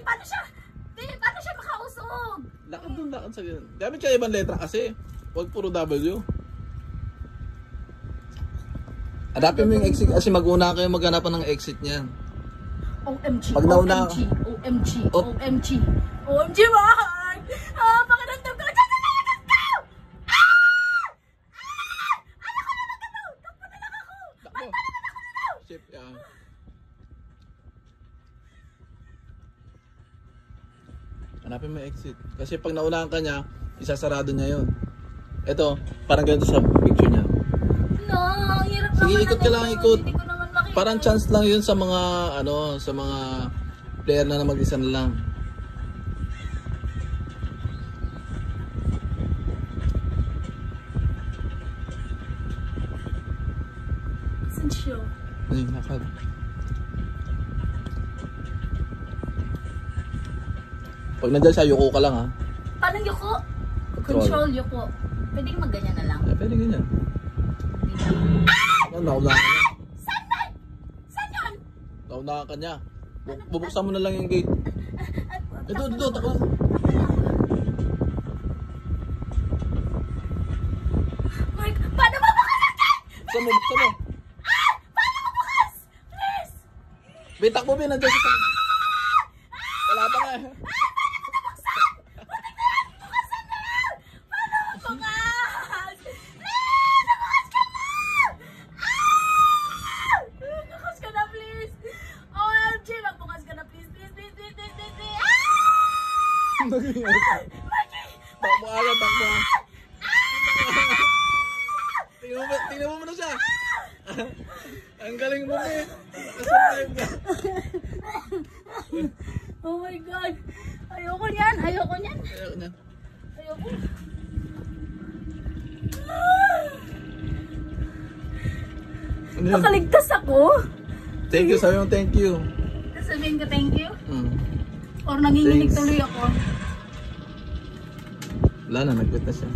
paano siya makausog? Lakad doon, lakad sa ganun. Gamit siya ibang letra kasi. Huwag puro W. Hanapin mo yung exit kasi mag-una kayo maghanapan ng exit niyan. OMG, Pag nauna, OMG, OMG, Mark! Pakiramdam ko! Diyan na lakas ko! Takbo na lang ako! Basta naman ako dito! Ship, yeah. Hanapin mo yung exit. Kasi pag naunahan ka niya, isasarado niya yun. Ito, parang ganito sa picture niya. No, ang hirap Sige, naman ikot ka lang, ikot. Hindi ko naman makita. Parang chance lang yun sa mga, sa mga player na mag-isa na lang. Saan siya? Ay, lakad. Pag nandiyan siya, yuko ka lang ha. Paano yuko? Control yuko. Pwede mag-ganyan na lang. Pwede ganyan. Naunahan ka niya. Saan ba? Saan yun? Naunahan ka niya. Bubuksan mo na lang yung gate. Ito, takbo. Mark, paano mabukas ang gate? Buksan mo. Paano mabukas? Please! Bitak mo, nandiyan siya. Wala pa nga. Takbo agad, takbo. Tingnan mo na siya. Ang galing mo eh. Oh my God. Ayoko niyan. Ayoko. Nakaligtas ako. Thank you, sabi mo thank you. Sabihin ko thank you. Mm. Or nanginginig Thanks. tuloy ako. Wala na, nag-quit na siya.